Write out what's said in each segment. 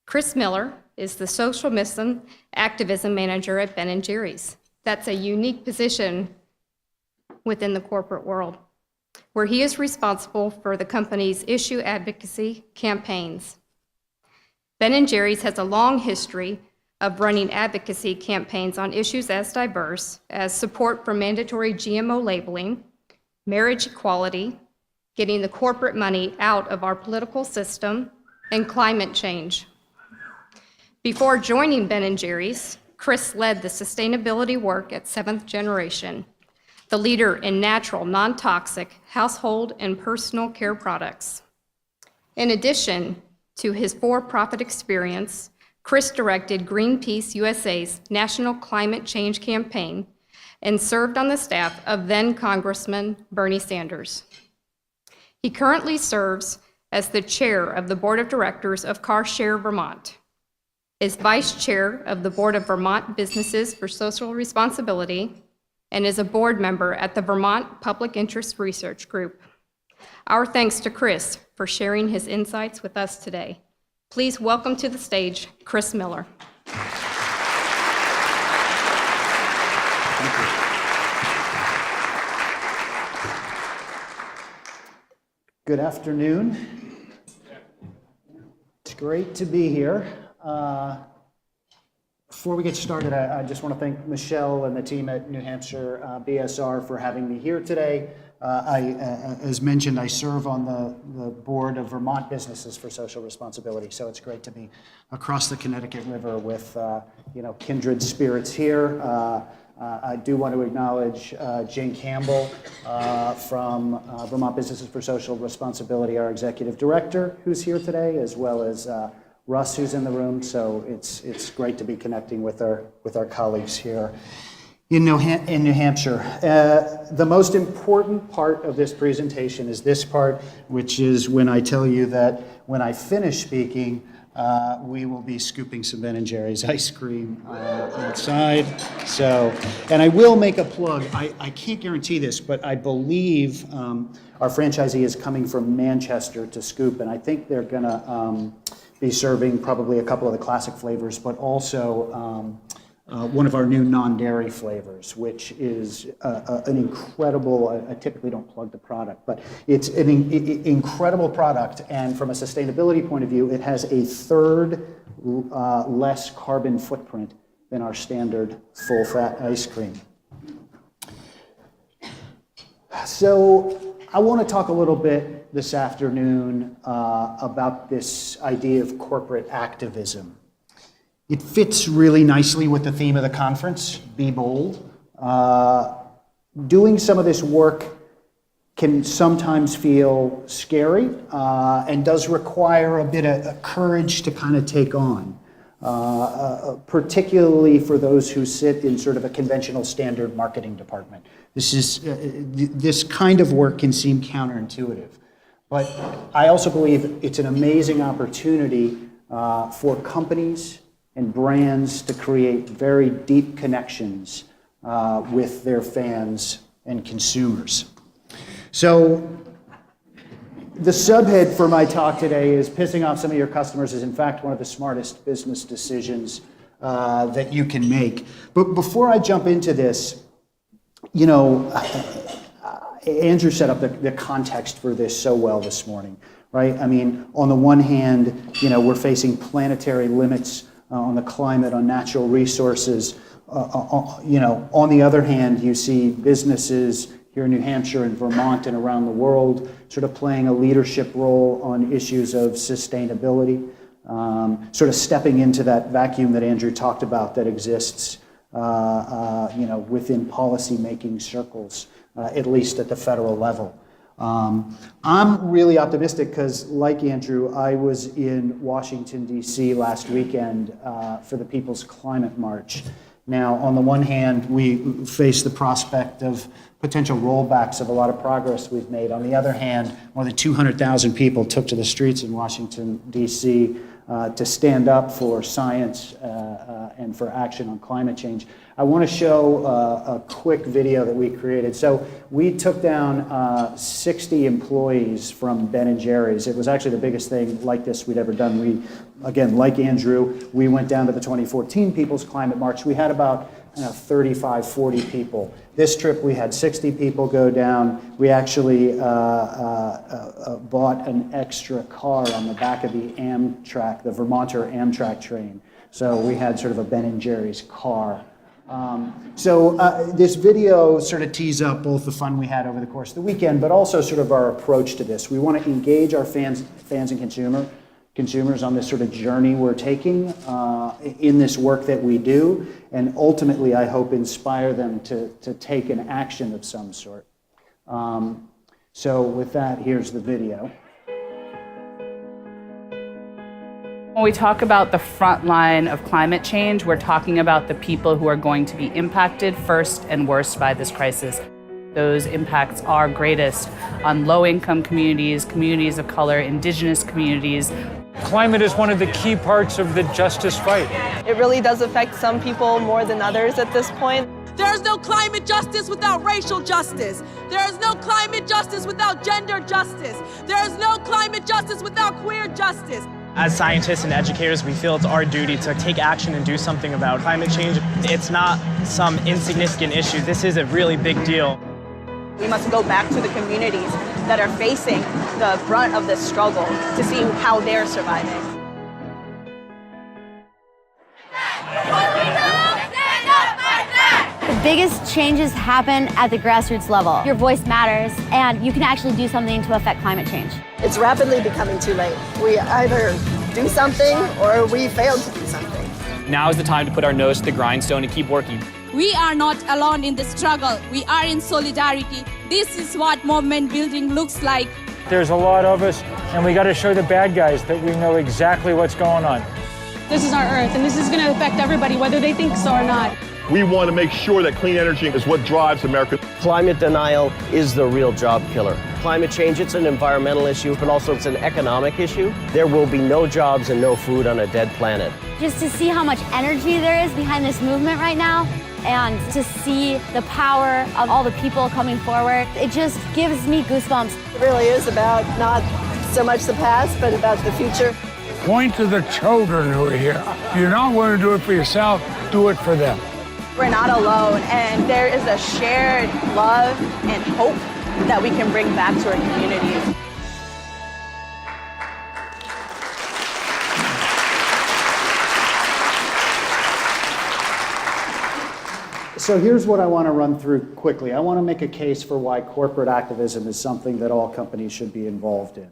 Chris Miller is the social mission activism manager at Ben & Jerry's. That's a unique position within the corporate world, where he is responsible for the company's issue advocacy campaigns. Ben & Jerry's has a long history of running advocacy campaigns on issues as diverse as support for mandatory GMO labeling, marriage equality, getting the corporate money out of our political system, and climate change. Before joining Ben & Jerry's, Chris led the sustainability work at Seventh Generation, the leader in natural, non-toxic household and personal care products. In addition to his for-profit experience, Chris directed Greenpeace USA's National Climate Change Campaign and served on the staff of then Congressman Bernie Sanders. He currently serves as the chair of the board of directors of CarShare Vermont, is vice chair of the board of Vermont Businesses for Social Responsibility, and is a board member at the Vermont Public Interest Research Group. Our thanks to Chris for sharing his insights with us today. Please welcome to the stage, Chris Miller. Thank you. Good afternoon. It's great to be here. Before we get started, I just want to thank Michelle and the team at New Hampshire BSR for having me here today. As mentioned, I serve on the board of Vermont Businesses for Social Responsibility, so it's great to be across the Connecticut River with kindred spirits here. I do want to acknowledge Jane Campbell from Vermont Businesses for Social Responsibility, our executive director, who's here today, as well as Russ, who's in the room. So it's great to be connecting with our colleagues here in New Hampshire. The most important part of this presentation is this part, which is when I tell you that when I finish speaking, we will be scooping some Ben & Jerry's ice cream outside. So, and I will make a plug. I can't guarantee this, but I believe our franchisee is coming from Manchester to scoop, and I think they're gonna be serving probably a couple of the classic flavors, but also one of our new non-dairy flavors, which is an incredible, I typically don't plug the product, but it's an incredible product, and from a sustainability point of view, it has a third less carbon footprint than our standard full-fat ice cream. So I want to talk a little bit this afternoon about this idea of corporate activism. It fits really nicely with the theme of the conference, Be Bold. Doing some of this work can sometimes feel scary and does require a bit of courage to kind of take on, particularly for those who sit in sort of a conventional standard marketing department. This kind of work can seem counterintuitive, but I also believe it's an amazing opportunity for companies and brands to create very deep connections with their fans and consumers. So the subhead for my talk today is pissing off some of your customers is in fact one of the smartest business decisions that you can make. But before I jump into this, Andrew set up the context for this so well this morning, right? I mean, on the one hand, we're facing planetary limits on the climate, on natural resources. On the other hand, you see businesses here in New Hampshire and Vermont and around the world sort of playing a leadership role on issues of sustainability, sort of stepping into that vacuum that Andrew talked about that exists within policy-making circles, at least at the federal level. I'm really optimistic because, like Andrew, I was in Washington, D.C. last weekend for the People's Climate March. Now, on the one hand, we face the prospect of potential rollbacks of a lot of progress we've made. On the other hand, more than 200,000 people took to the streets in Washington, D.C. To stand up for science and for action on climate change. I want to show a quick video that we created. So we took down 60 employees from Ben & Jerry's. It was actually the biggest thing like this we'd ever done. We, again, like Andrew, we went down to the 2014 People's Climate March. We had about 35, 40 people. This trip we had 60 people go down. We actually bought an extra car on the back of the Amtrak, the Vermonter Amtrak train. So we had sort of a Ben & Jerry's car. This video sort of tees up both the fun we had over the course of the weekend, but also sort of our approach to this. We want to engage our fans and consumers on this sort of journey we're taking in this work that we do, and ultimately, I hope, inspire them to take an action of some sort. So with that, here's the video. When we talk about the front line of climate change, we're talking about the people who are going to be impacted first and worst by this crisis. Those impacts are greatest on low-income communities, communities of color, indigenous communities. Climate is one of the key parts of the justice fight. It really does affect some people more than others at this point. There is no climate justice without racial justice. There is no climate justice without gender justice. There is no climate justice without queer justice. As scientists and educators, we feel it's our duty to take action and do something about climate change. It's not some insignificant issue. This is a really big deal. We must go back to the communities that are facing the brunt of this struggle to see how they're surviving. The biggest changes happen at the grassroots level. Your voice matters, and you can actually do something to affect climate change. It's rapidly becoming too late. We either do something or we fail to do something. Now is the time to put our nose to the grindstone and keep working. We are not alone in the struggle. We are in solidarity. This is what movement building looks like. There's a lot of us, and we got to show the bad guys that we know exactly what's going on. This is our Earth, and this is going to affect everybody, whether they think so or not. We want to make sure that clean energy is what drives America. Climate denial is the real job killer. Climate change, it's an environmental issue, but also it's an economic issue. There will be no jobs and no food on a dead planet. Just to see how much energy there is behind this movement right now, and to see the power of all the people coming forward, it just gives me goosebumps. It really is about not so much the past, but about the future. Point to the children who are here. If you're not willing to do it for yourself, do it for them. We're not alone, and there is a shared love and hope that we can bring back to our communities. So here's what I want to run through quickly. I want to make a case for why corporate activism is something that all companies should be involved in.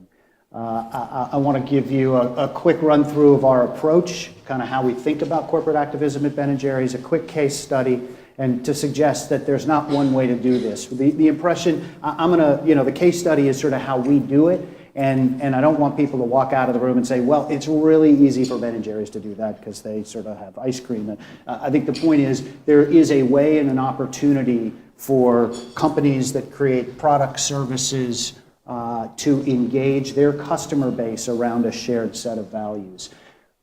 I want to give you a quick run through of our approach, kind of how we think about corporate activism at Ben & Jerry's, a quick case study, and to suggest that there's not one way to do this. The impression, I'm going to, the case study is sort of how we do it, and I don't want people to walk out of the room and say, well, it's really easy for Ben & Jerry's to do that because they sort of have ice cream. And I think the point is there is a way and an opportunity for companies that create products, services, to engage their customer base around a shared set of values.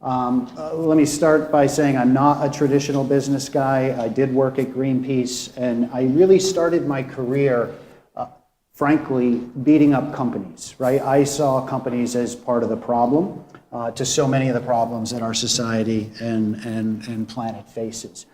Let me start by saying I'm not a traditional business guy. I did work at Greenpeace, and I really started my career, frankly, beating up companies, right? I saw companies as part of the problem to so many of the problems that our society and planet faces.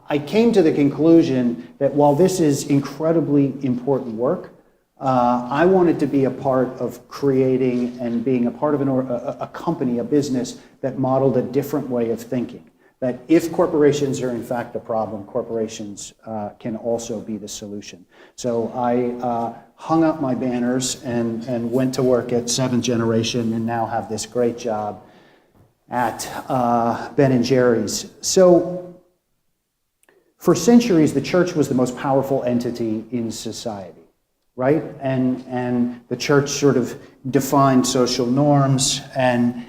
I came to the conclusion that while this is incredibly important work, I wanted to be a part of creating and being a part of a company, a business that modeled a different way of thinking. That if corporations are in fact a problem, corporations can also be the solution. So I hung up my banners and went to work at 7th Generation and now have this great job at Ben & Jerry's. So for centuries, the church was the most powerful entity in society. Right? And the church sort of defined social norms, and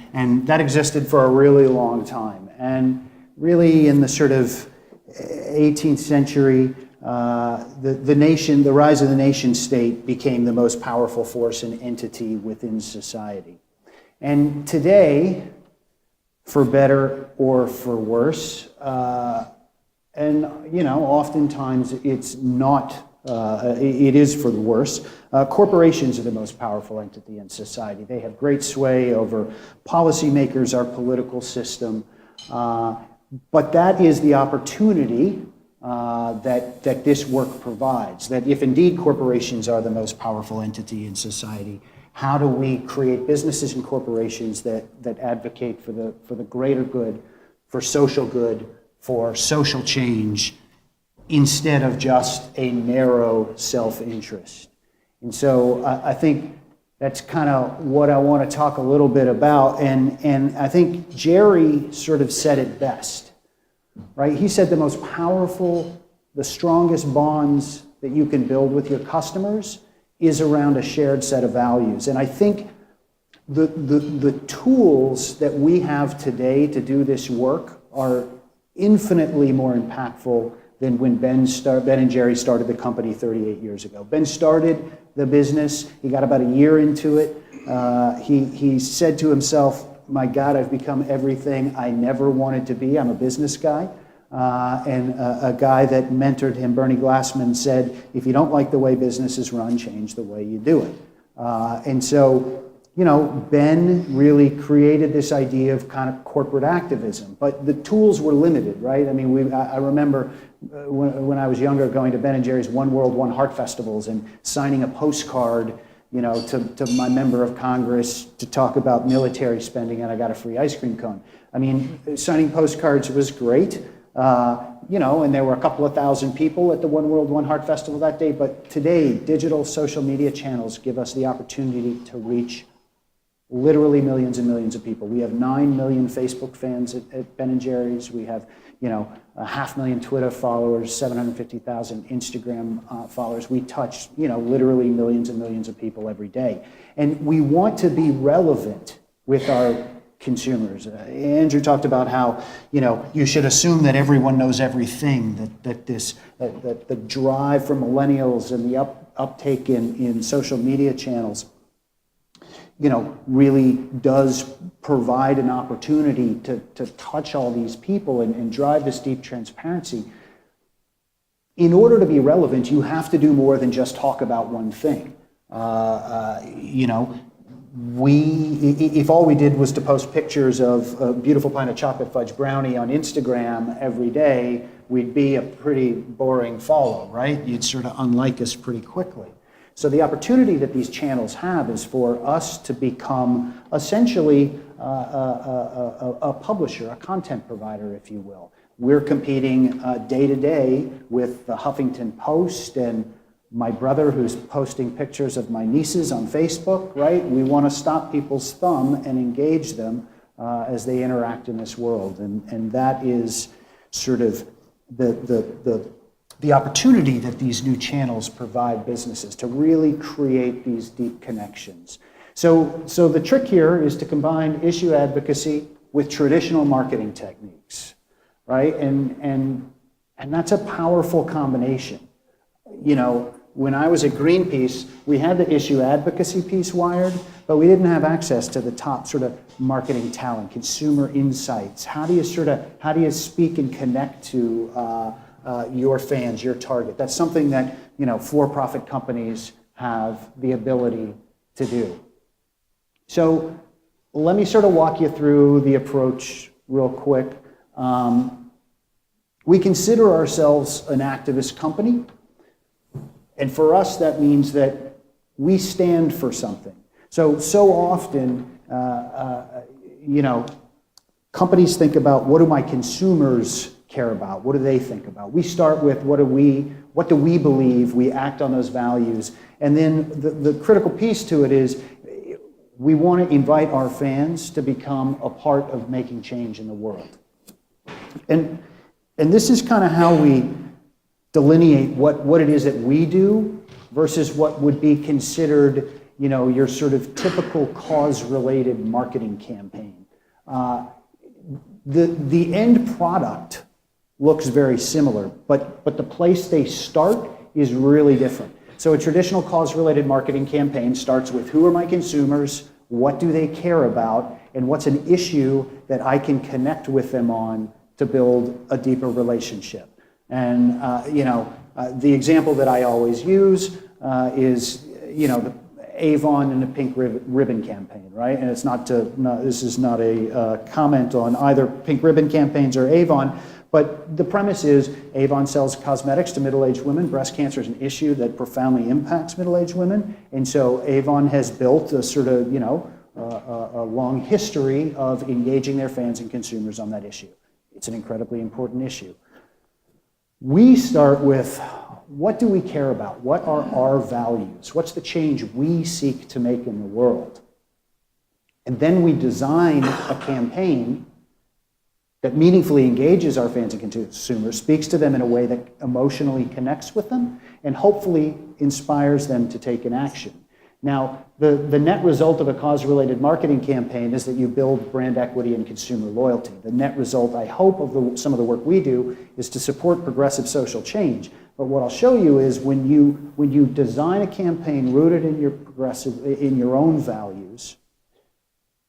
that existed for a really long time. And really in the sort of 18th century, the rise of the nation state became the most powerful force and entity within society. And today, for better or for worse. And, oftentimes it's not, it is for the worse. Corporations are the most powerful entity in society. They have great sway over policymakers, our political system. But that is the opportunity that this work provides, that if indeed corporations are the most powerful entity in society, how do we create businesses and corporations that advocate for the greater good, for social good, for social change, instead of just a narrow self-interest? And so I think that's kind of what I want to talk a little bit about. And I think Jerry sort of said it best, right? He said the most powerful, the strongest bonds that you can build with your customers is around a shared set of values. And I think the tools that we have today to do this work are infinitely more impactful than when Ben and Jerry started the company 38 years ago. Ben started the business. He got about a year into it. He said to himself, my God, I've become everything I never wanted to be. I'm a business guy. And a guy that mentored him, Bernie Glassman, said, if you don't like the way businesses run, change the way you do it. And so, Ben really created this idea of kind of corporate activism, but the tools were limited, right? I mean, I remember when I was younger going to Ben and Jerry's One World, One Heart festivals and signing a postcard, to my member of Congress to talk about military spending, and I got a free ice cream cone. I mean, signing postcards was great, and there were a couple of thousand people at the One World, One Heart festival that day, but today, digital social media channels give us the opportunity to reach literally millions and millions of people. We have 9 million Facebook fans at Ben & Jerry's. We have, 500,000 Twitter followers, 750,000 Instagram followers. We touch, literally millions and millions of people every day. And we want to be relevant with our consumers. Andrew talked about how, you should assume that everyone knows everything, that the drive for millennials and the uptake in social media channels really does provide an opportunity to touch all these people and drive this deep transparency. In order to be relevant, you have to do more than just talk about one thing. If all we did was to post pictures of a beautiful pint of chocolate fudge brownie on Instagram every day, we'd be a pretty boring follow, right? You'd sort of unlike us pretty quickly. So the opportunity that these channels have is for us to become essentially a publisher, a content provider, if you will. We're competing day to day with the Huffington Post and my brother who's posting pictures of my nieces on Facebook, right? We want to stop people's thumb and engage them as they interact in this world. And that is sort of the opportunity that these new channels provide businesses to really create these deep connections. So the trick here is to combine issue advocacy with traditional marketing techniques, right? And that's a powerful combination. When I was at Greenpeace, we had the issue advocacy piece wired, but we didn't have access to the top sort of marketing talent, consumer insights. How do you speak and connect to your fans, your target? That's something that for-profit companies have the ability to do. So let me sort of walk you through the approach real quick. We consider ourselves an activist company. And for us, that means that we stand for something. So often, companies think about, what do my consumers care about? What do they think about? We start with what do we believe? We act on those values. And then the critical piece to it is we want to invite our fans to become a part of making change in the world. And this is kind of how we delineate what it is that we do versus what would be considered, your sort of typical cause-related marketing campaign. The end product looks very similar, but the place they start is really different. So a traditional cause-related marketing campaign starts with, who are my consumers, what do they care about, and what's an issue that I can connect with them on to build a deeper relationship. And the example that I always use is the Avon and the Pink Ribbon campaign, right? And it's this is not a comment on either Pink Ribbon campaigns or Avon, but the premise is Avon sells cosmetics to middle-aged women. Breast cancer is an issue that profoundly impacts middle-aged women, and so Avon has built a sort of a long history of engaging their fans and consumers on that issue. It's an incredibly important issue. We start with, what do we care about? What are our values? What's the change we seek to make in the world? And then we design a campaign that meaningfully engages our fans and consumers, speaks to them in a way that emotionally connects with them, and hopefully inspires them to take an action. Now, the net result of a cause-related marketing campaign is that you build brand equity and consumer loyalty. The net result, I hope, of some of the work we do is to support progressive social change. But what I'll show you is when you design a campaign rooted in your own values,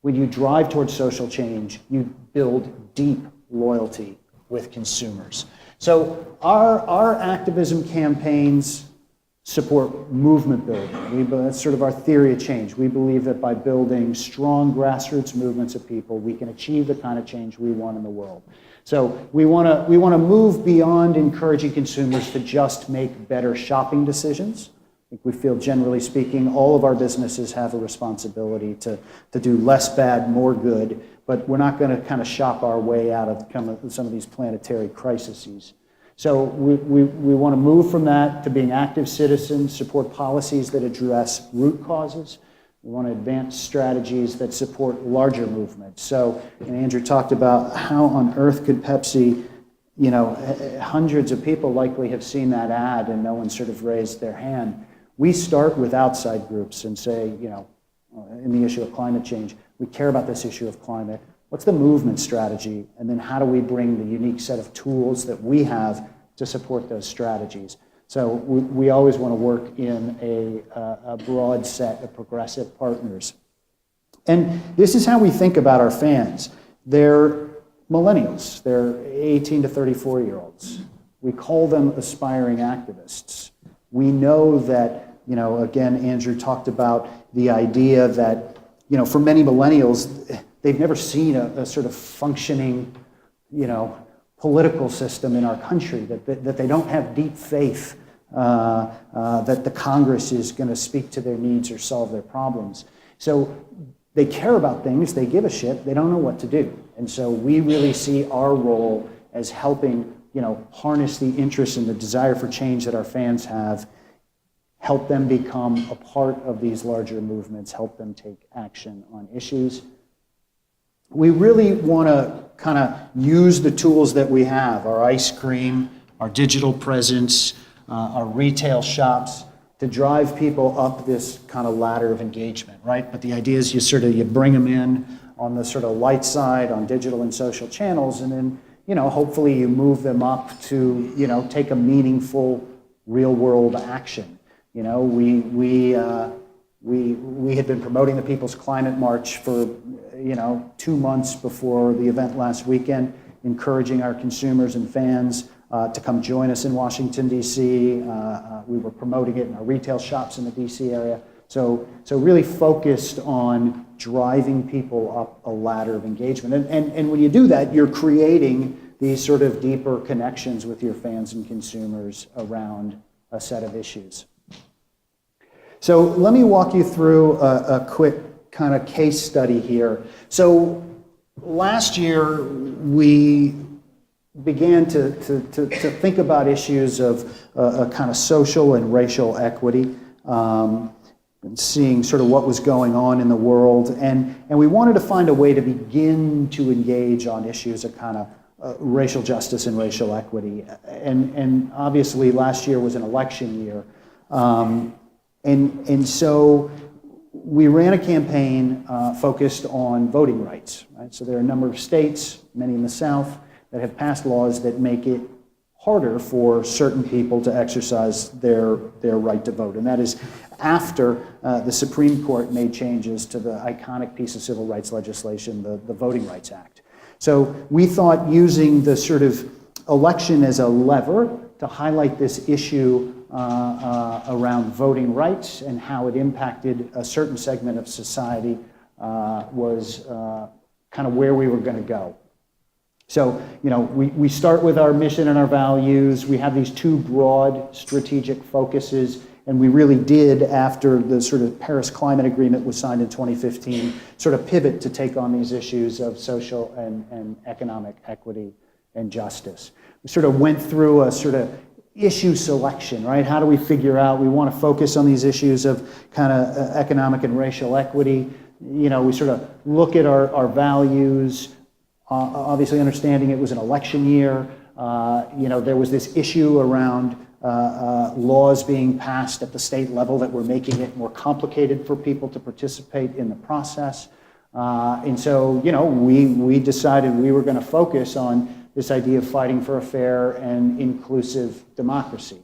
when you drive towards social change, you build deep loyalty with consumers. So our activism campaigns support movement building. That's sort of our theory of change. We believe that by building strong grassroots movements of people, we can achieve the kind of change we want in the world. So we want to move beyond encouraging consumers to just make better shopping decisions. I think we feel, generally speaking, all of our businesses have a responsibility to do less bad, more good, but we're not going to kind of shop our way out of some of these planetary crises. So we want to move from that to being active citizens, support policies that address root causes. We want to advance strategies that support larger movements. So, and Andrew talked about how on earth could Pepsi, hundreds of people likely have seen that ad and no one sort of raised their hand. We start with outside groups and say, in the issue of climate change, we care about this issue of climate. What's the movement strategy? And then how do we bring the unique set of tools that we have to support those strategies? So we always want to work in a broad set of progressive partners. And this is how we think about our fans. They're millennials. They're 18 to 34-year-olds. We call them aspiring activists. We know that, again, Andrew talked about the idea that, for many millennials, they've never seen a sort of functioning, political system in our country, that they don't have deep faith that the Congress is going to speak to their needs or solve their problems. So they care about things, they give a shit, they don't know what to do. And so we really see our role as helping, harness the interest and the desire for change that our fans have, help them become a part of these larger movements, help them take action on issues. We really want to kind of use the tools that we have, our ice cream, our digital presence, our retail shops, to drive people up this kind of ladder of engagement, right? But the idea is you bring them in on the sort of light side on digital and social channels, and then, hopefully you move them up to, take a meaningful real world action. We had been promoting the People's Climate March for 2 months before the event last weekend, encouraging our consumers and fans to come join us in Washington, D.C. We were promoting it in our retail shops in the D.C. area. So really focused on driving people up a ladder of engagement. And when you do that, you're creating these sort of deeper connections with your fans and consumers around a set of issues. So let me walk you through a quick kind of case study here. So last year, we began to think about issues of a kind of social and racial equity, and seeing sort of what was going on in the world. And we wanted to find a way to begin to engage on issues of kind of racial justice and racial equity. And obviously last year was an election year. And so we ran a campaign focused on voting rights, right? So there are a number of states, many in the South, that have passed laws that make it harder for certain people to exercise their right to vote. And that is after the Supreme Court made changes to the iconic piece of civil rights legislation, the Voting Rights Act. So we thought using the sort of election as a lever to highlight this issue around voting rights and how it impacted a certain segment of society was kind of where we were going to go. So, you know, we start with our mission and our values. We have these two broad strategic focuses, and we really did, after the sort of Paris Climate Agreement was signed in 2015, sort of pivot to take on these issues of social and economic equity and justice. We sort of went through a sort of issue selection, right? How do we figure out, we want to focus on these issues of kind of economic and racial equity. You know, we sort of look at our values, obviously understanding it was an election year. You know, there was this issue around laws being passed at the state level that were making it more complicated for people to participate in the process. And so, you know, we decided we were going to focus on this idea of fighting for a fair and inclusive democracy.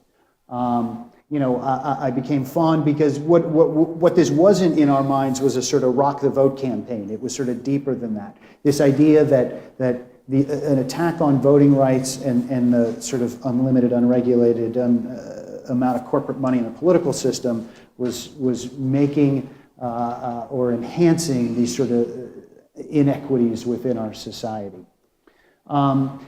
You know, I became fond because what this wasn't in our minds was a sort of rock the vote campaign. It was sort of deeper than that. This idea that an attack on voting rights and the sort of unlimited, unregulated amount of corporate money in the political system was making or enhancing these sort of inequities within our society.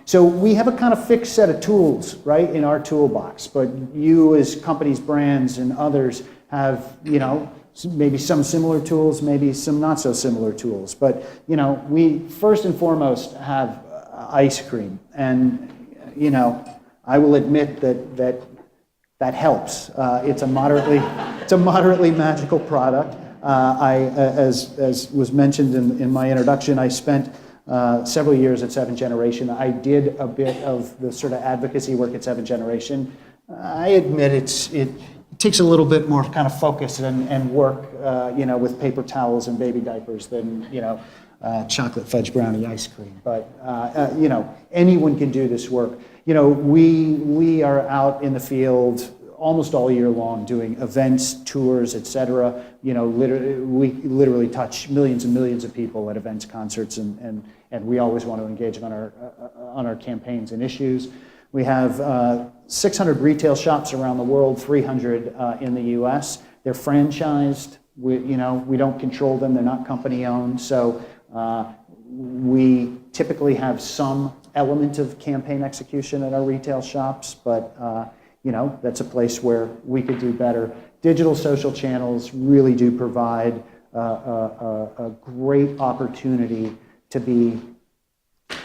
So we have a kind of fixed set of tools, right, in our toolbox, but you as companies, brands, and others have, you know, maybe some similar tools, maybe some not so similar tools. But, you know, we first and foremost have ice cream. And, you know, I will admit that helps. It's a moderately magical product. As was mentioned in my introduction, I spent several years at Seventh Generation. I did a bit of the sort of advocacy work at Seventh Generation. I admit it takes a little bit more kind of focus and work, you know, with paper towels and baby diapers than, you know, chocolate fudge brownie ice cream. But, you know, anyone can do this work. You know, we are out in the field almost all year long doing events, tours, etc. You know, we literally touch millions and millions of people at events, concerts, and we always want to engage on our campaigns and issues. We have 600 retail shops around the world, 300 in the US. They're franchised. You know, we don't control them. They're not company owned. So we typically have some element of campaign execution at our retail shops, but you know, that's a place where we could do better. Digital social channels really do provide a great opportunity to be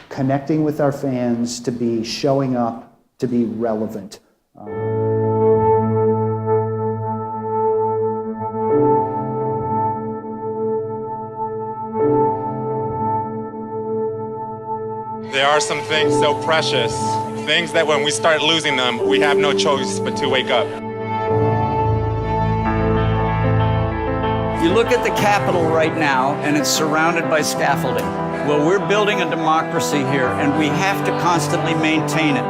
connecting with our fans, to be showing up, to be relevant. There are some things so precious, things that when we start losing them, we have no choice but to wake up. You look at the Capitol right now, and it's surrounded by scaffolding. Well, we're building a democracy here, and we have to constantly maintain it.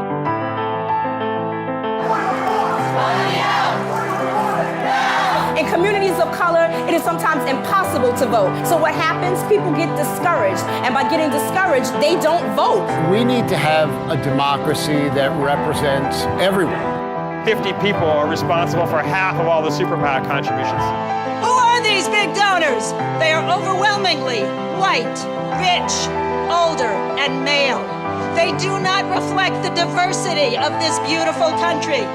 In communities of color, it is sometimes impossible to vote. So what happens? People get discouraged. And by getting discouraged, they don't vote. We need to have a democracy that represents everyone. 50 people are responsible for half of all the super PAC contributions. Who are these big donors? They are overwhelmingly white, rich, older, and male. They do not reflect the diversity of this beautiful country.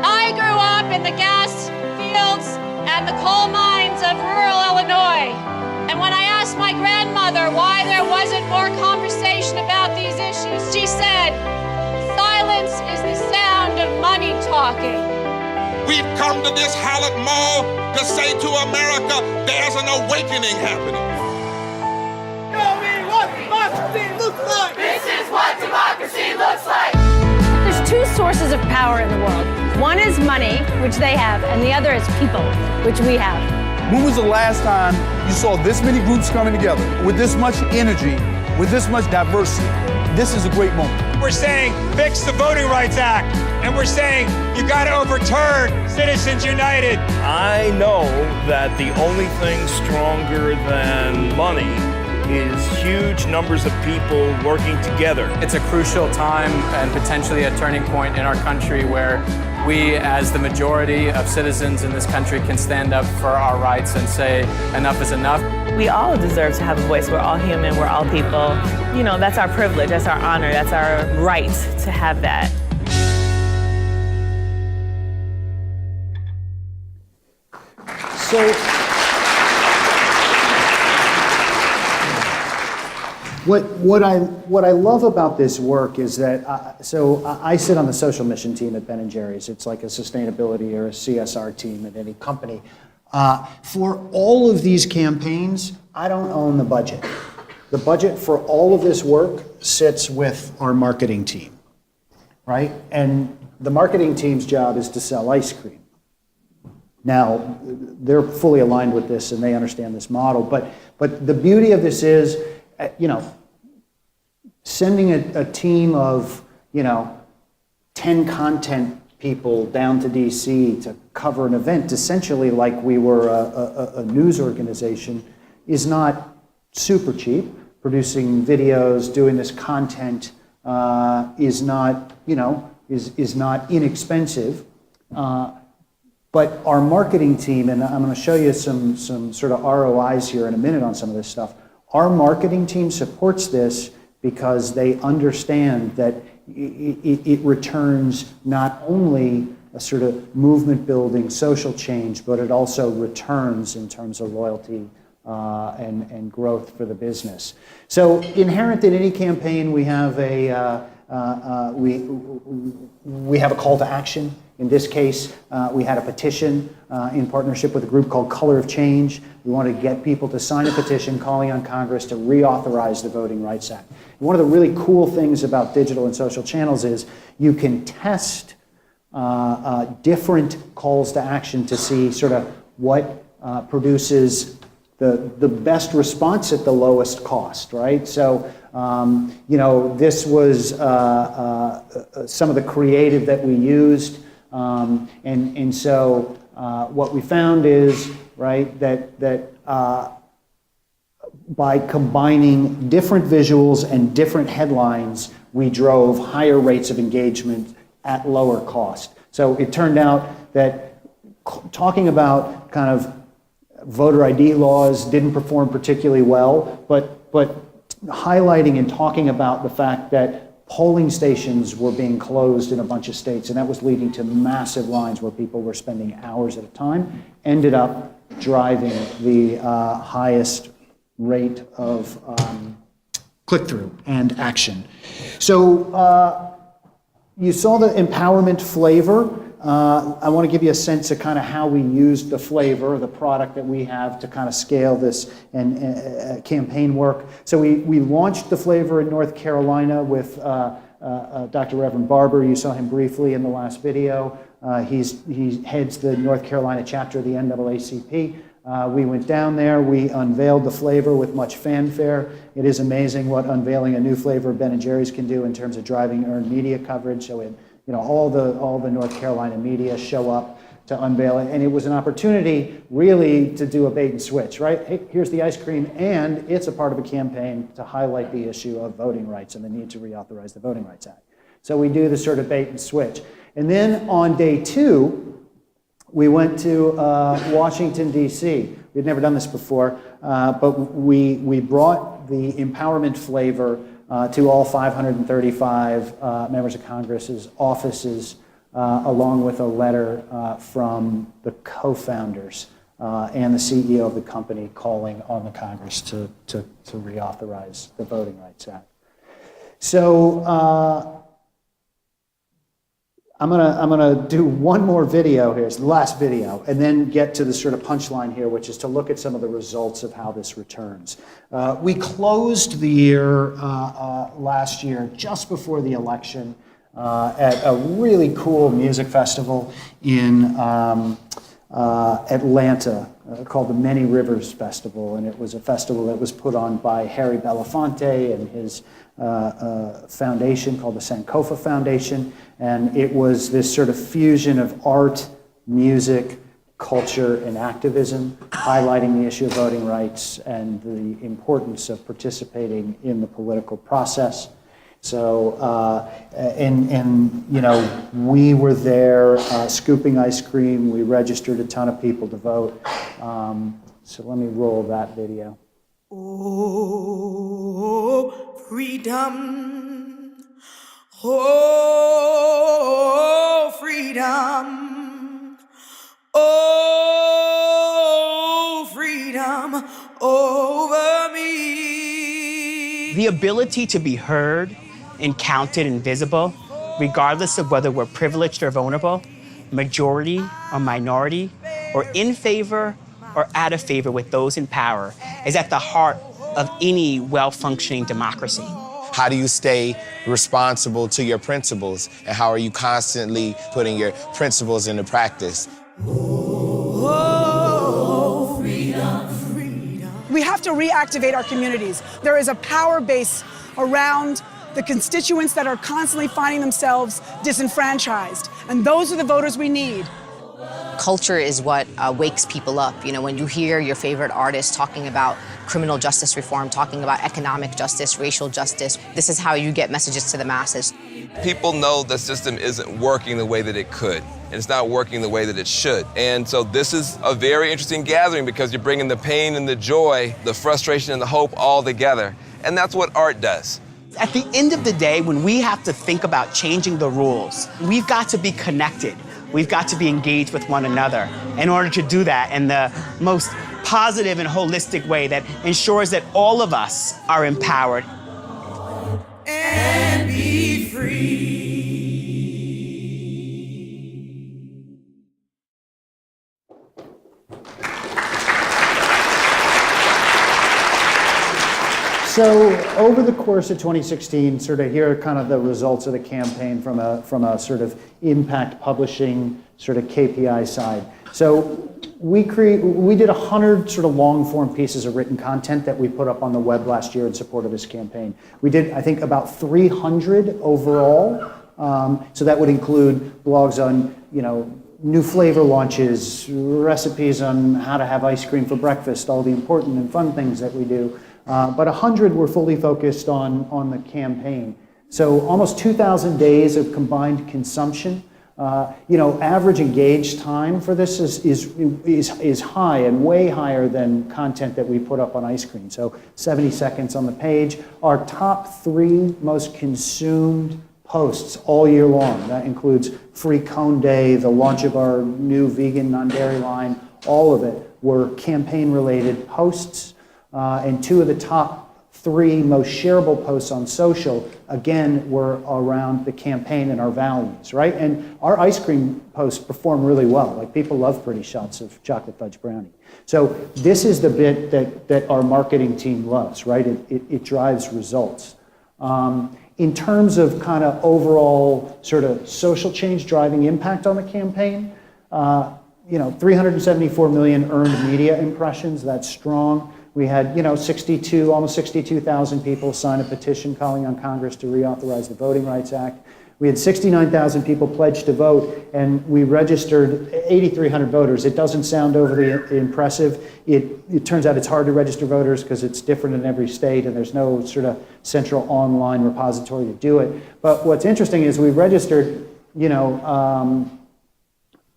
I grew up in the gas fields and the coal mines of rural Illinois. And when I asked my grandmother why there wasn't more conversation about these issues, she said, silence is the sound of money talking. We've come to this hallowed mall to say to America, there's an awakening happening. Show me what democracy looks like. This is what democracy looks like. There's two sources of power in the world. One is money, which they have, and the other is people, which we have. When was the last time you saw this many groups coming together with this much energy, with this much diversity? this is a great moment. We're saying fix the Voting Rights Act, and we're saying you got to overturn Citizens United. I know that the only thing stronger than money is huge numbers of people working together. It's a crucial time and potentially a turning point in our country where we, as the majority of citizens in this country, can stand up for our rights and say enough is enough. We all deserve to have a voice. We're all human, we're all people. You know, that's our privilege, that's our honor, that's our right to have that. So, what I love about this work is that I sit on the social mission team at Ben & Jerry's. It's like a sustainability or a CSR team at any company. For all of these campaigns, I don't own the budget. The budget for all of this work sits with our marketing team, right? And the marketing team's job is to sell ice cream. Now, they're fully aligned with this and they understand this model, but the beauty of this is, sending a team of, 10 content people down to DC to cover an event, essentially like we were a news organization, is not super cheap. Producing videos, doing this content is not, is not inexpensive. But our marketing team, and I'm going to show you some sort of ROIs here in a minute on some of this stuff. Our marketing team supports this because they understand that it returns not only a sort of movement building, social change, but it also returns in terms of loyalty and growth for the business. So inherent in any campaign, we have we have a call to action. In this case, we had a petition in partnership with a group called Color of Change. We wanted to get people to sign a petition calling on Congress to reauthorize the Voting Rights Act. And one of the really cool things about digital and social channels is you can test different calls to action to see sort of what produces the best response at the lowest cost, right? So, this was some of the creative that we used. And so what we found is, right, that by combining different visuals and different headlines, we drove higher rates of engagement at lower cost. So it turned out that talking about kind of voter ID laws didn't perform particularly well, but highlighting and talking about the fact that polling stations were being closed in a bunch of states, and that was leading to massive lines where people were spending hours at a time, ended up driving the highest rate of click-through and action. So you saw the empowerment flavor. I want to give you a sense of kind of how we used the flavor, the product that we have to kind of scale this and campaign work. So we launched the flavor in North Carolina with Dr. Reverend Barber. You saw him briefly in the last video. He heads the North Carolina chapter of the NAACP. We went down there, we unveiled the flavor with much fanfare. It is amazing what unveiling a new flavor of Ben & Jerry's can do in terms of driving earned media coverage. So all the North Carolina media show up to unveil it, and it was an opportunity really to do a bait and switch, right? Hey, here's the ice cream, and it's a part of a campaign to highlight the issue of voting rights and the need to reauthorize the Voting Rights Act. So we do the sort of bait and switch. And then on day 2, we went to Washington, D.C. We'd never done this before, but we brought the empowerment flavor to all 535 members of Congress's offices, along with a letter from the co-founders and the CEO of the company calling on the Congress to reauthorize the Voting Rights Act. So I'm gonna do one more video here. It's the last video, and then get to the sort of punchline here, which is to look at some of the results of how this returns. We closed the year last year, just before the election, at a really cool music festival in Atlanta called the Many Rivers Festival, and it was a festival that was put on by Harry Belafonte and his foundation called the Sankofa Foundation, and it was this sort of fusion of art, music, culture, and activism, highlighting the issue of voting rights and the importance of participating in the political process. So, and you know, we were there scooping ice cream. We registered a ton of people to vote. So let me roll that video. Oh, freedom. Oh, freedom. Oh, freedom over me. The ability to be heard and counted and visible, regardless of whether we're privileged or vulnerable, majority or minority, or in favor or out of favor with those in power, is at the heart of any well-functioning democracy. How do you stay responsible to your principles? And how are you constantly putting your principles into practice? Oh, freedom, freedom. We have to reactivate our communities. There is a power base around the constituents that are constantly finding themselves disenfranchised. And those are the voters we need. Culture is what wakes people up. You know, when you hear your favorite artist talking about criminal justice reform, talking about economic justice, racial justice, this is how you get messages to the masses. People know the system isn't working the way that it could, and it's not working the way that it should. And so this is a very interesting gathering because you're bringing the pain and the joy, the frustration and the hope all together. And that's what art does. At the end of the day, when we have to think about changing the rules, we've got to be connected. We've got to be engaged with one another in order to do that in the most positive and holistic way that ensures that all of us are empowered. And be free. So over the course of 2016, sort of here are kind of the results of the campaign from a sort of impact publishing sort of KPI side. So we did 100 sort of long form pieces of written content that we put up on the web last year in support of this campaign. We did, I think, about 300 overall. So that would include blogs on, you know, new flavor launches, recipes on how to have ice cream for breakfast, all the important and fun things that we do. But 100 were fully focused on the campaign. So almost 2,000 days of combined consumption. You know, average engaged time for this is high and way higher than content that we put up on ice cream. So 70 seconds on the page. Our top 3 most consumed posts all year long. That includes Free Cone Day, the launch of our new vegan non-dairy line. All of it were campaign-related posts. And 2 of the top 3 most shareable posts on social, again, were around the campaign and our values, right? And our ice cream posts perform really well. Like, people love pretty shots of chocolate fudge brownie. So this is the bit that our marketing team loves, right? It drives results. In terms of kind of overall sort of social change driving impact on the campaign, you know, 374 million earned media impressions, that's strong. We had, you know, almost 62,000 people sign a petition calling on Congress to reauthorize the Voting Rights Act. We had 69,000 people pledge to vote, and we registered 8,300 voters. It doesn't sound overly impressive. It turns out it's hard to register voters because it's different in every state, and there's no sort of central online repository to do it. But what's interesting is we registered, you know,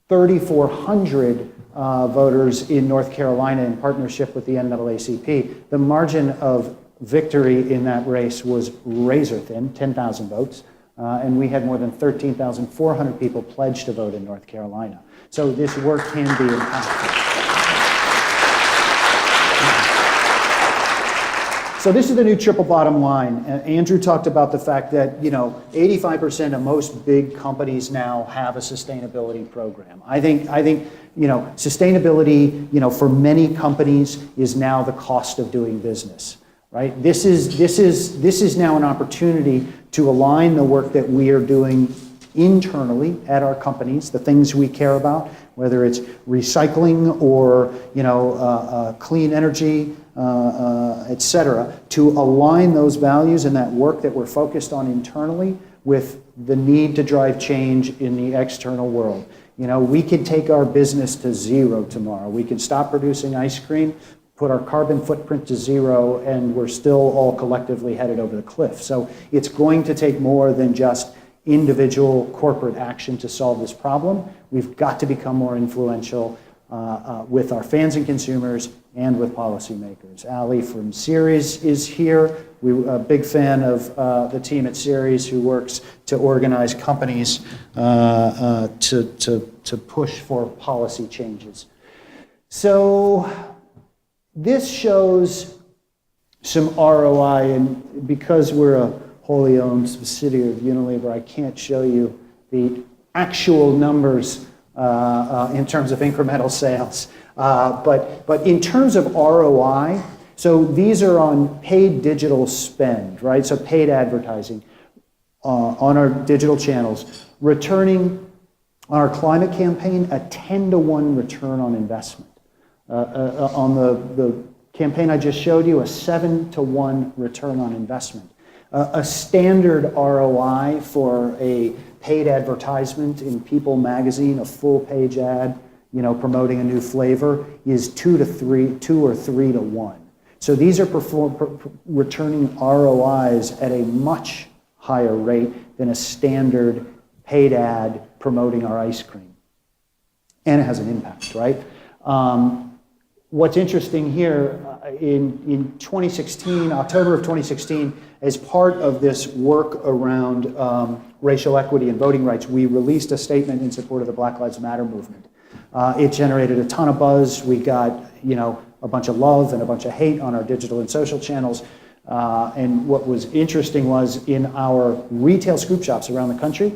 3,400 voters in North Carolina in partnership with the NAACP. The margin of victory in that race was razor thin, 10,000 votes, and we had more than 13,400 people pledged to vote in North Carolina. So this work can be impactful. So this is the new triple bottom line. Andrew talked about the fact that, you know, 85% of most big companies now have a sustainability program. I think, you know, sustainability, you know, for many companies is now the cost of doing business, right? This is now an opportunity to align the work that we are doing internally at our companies, the things we care about, whether it's recycling or clean energy, et cetera, to align those values and that work that we're focused on internally with the need to drive change in the external world. We could take our business to zero tomorrow. We could stop producing ice cream, put our carbon footprint to zero, and we're still all collectively headed over the cliff. So it's going to take more than just individual corporate action to solve this problem. We've got to become more influential with our fans and consumers and with policymakers. Ali from Ceres is here. We're a big fan of the team at Ceres who works to organize companies to push for policy changes. So this shows some ROI, and because we're a wholly owned subsidiary of Unilever, I can't show you the actual numbers in terms of incremental sales. But in terms of ROI, so these are on paid digital spend, right? So paid advertising on our digital channels, returning on our climate campaign a 10-to-1 return on investment. On the campaign I just showed you, a 7-to-1 return on investment. A standard ROI for a paid advertisement in People magazine, a full-page ad, promoting a new flavor, is 2 or 3 to 1. So these are returning ROIs at a much higher rate than a standard paid ad promoting our ice cream. And it has an impact, right? What's interesting here, in 2016, October of 2016, as part of this work around racial equity and voting rights, we released a statement in support of the Black Lives Matter movement. It generated a ton of buzz. We got, a bunch of love and a bunch of hate on our digital and social channels. And what was interesting was in our retail scoop shops around the country,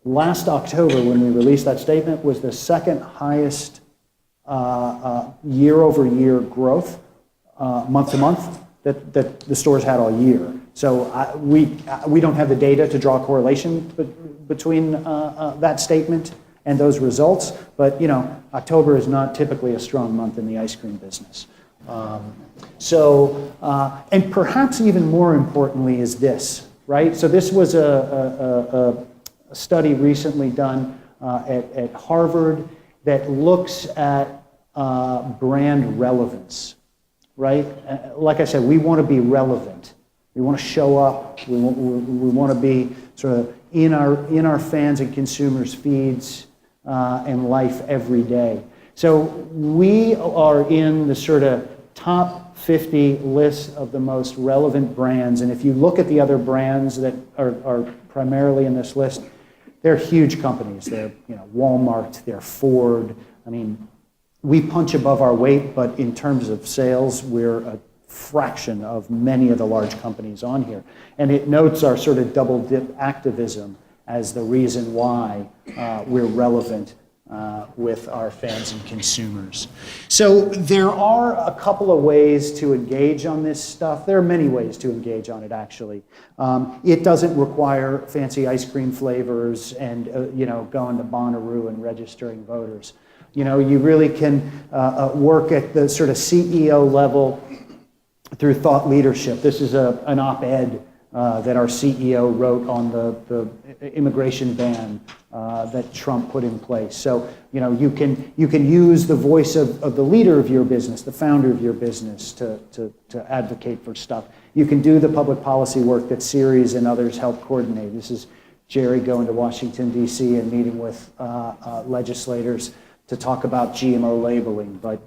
last October when we released that statement was the second highest year-over-year growth, month-to-month, that the stores had all year. So we don't have the data to draw a correlation between that statement and those results, but October is not typically a strong month in the ice cream business. And perhaps even more importantly is this, right? So this was a study recently done at Harvard that looks at brand relevance, right? Like I said, we want to be relevant. We want to show up. We want to be sort of in our fans and consumers' feeds and life every day. So we are in the sort of top 50 list of the most relevant brands. And if you look at the other brands that are primarily in this list, they're huge companies. They're Walmart, they're Ford. I mean, we punch above our weight, but in terms of sales, we're a fraction of many of the large companies on here. And it notes our sort of double dip activism as the reason why we're relevant with our fans and consumers. So there are a couple of ways to engage on this stuff. There are many ways to engage on it, actually. It doesn't require fancy ice cream flavors and going to Bonnaroo and registering voters. You really can work at the sort of CEO level through thought leadership. This is an op-ed that our CEO wrote on the immigration ban that Trump put in place. So you can use the voice of the leader of your business, the founder of your business, to advocate for stuff. You can do the public policy work that Ceres and others help coordinate. This is Jerry going to Washington, D.C. and meeting with legislators to talk about GMO labeling, but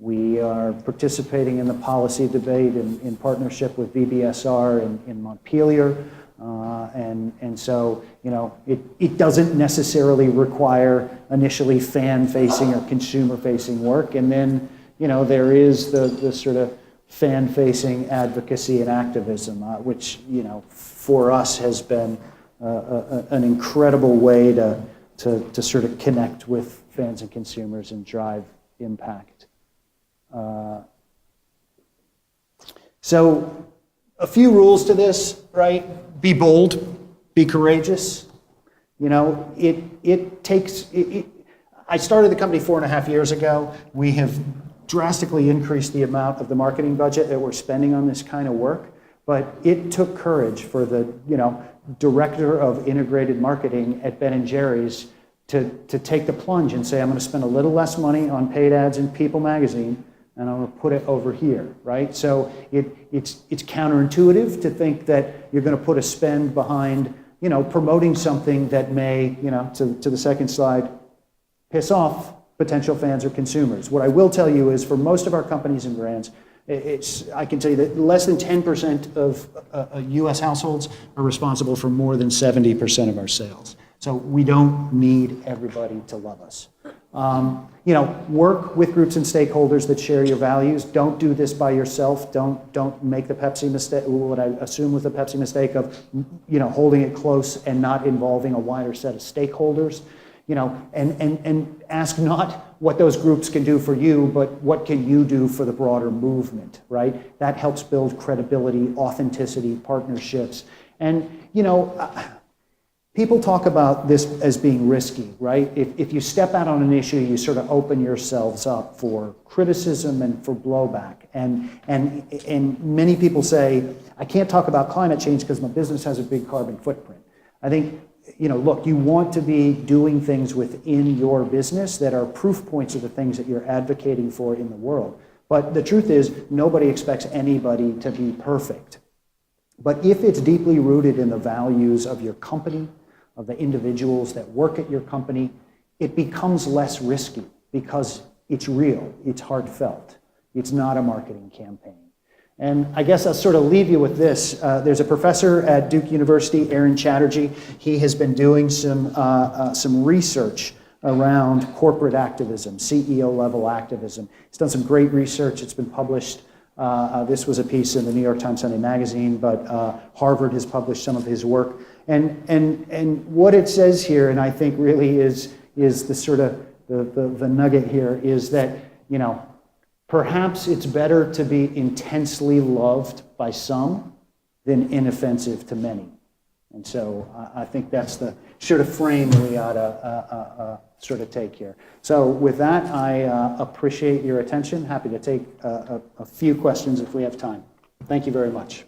we are participating in the policy debate in partnership with NHBSR in Montpelier, and so it doesn't necessarily require initially fan-facing or consumer-facing work, and then there is the sort of fan-facing advocacy and activism, which for us has been an incredible way to sort of connect with fans and consumers and drive impact. So a few rules to this, right? Be bold, be courageous, You know, it takes, I started the company 4.5 years ago. We have drastically increased the amount of the marketing budget that we're spending on this kind of work, but it took courage for the, director of integrated marketing at Ben & Jerry's to take the plunge and say, I'm going to spend a little less money on paid ads in People magazine, and I'm going to put it over here, right? So it's counterintuitive to think that you're going to put a spend behind, promoting something that may, to the second slide, piss off potential fans or consumers. What I will tell you is for most of our companies and brands, I can tell you that less than 10% of US households are responsible for more than 70% of our sales. So we don't need everybody to love us. Work with groups and stakeholders that share your values. Don't do this by yourself. Don't make the Pepsi mistake, what I assume was the Pepsi mistake of, holding it close and not involving a wider set of stakeholders. And ask not what those groups can do for you, but what can you do for the broader movement, right? That helps build credibility, authenticity, partnerships. And, people talk about this as being risky, right? If you step out on an issue, you sort of open yourselves up for criticism and for blowback. And many people say, I can't talk about climate change because my business has a big carbon footprint. I think, look, you want to be doing things within your business that are proof points of the things that you're advocating for in the world. But the truth is, nobody expects anybody to be perfect. But if it's deeply rooted in the values of your company, of the individuals that work at your company, it becomes less risky because it's real, it's heartfelt. It's not a marketing campaign. And I guess I'll sort of leave you with this. There's a professor at Duke University, Aaron Chatterjee. He has been doing some research around corporate activism, CEO-level activism. He's done some great research. It's been published. This was a piece in the New York Times Sunday Magazine, but Harvard has published some of his work. And what it says here, and I think really is the sort of the nugget here, is that, perhaps it's better to be intensely loved by some than inoffensive to many. And so I think that's the sort of frame that we ought to sort of take here. So with that, I appreciate your attention. Happy to take a few questions if we have time. Thank you very much.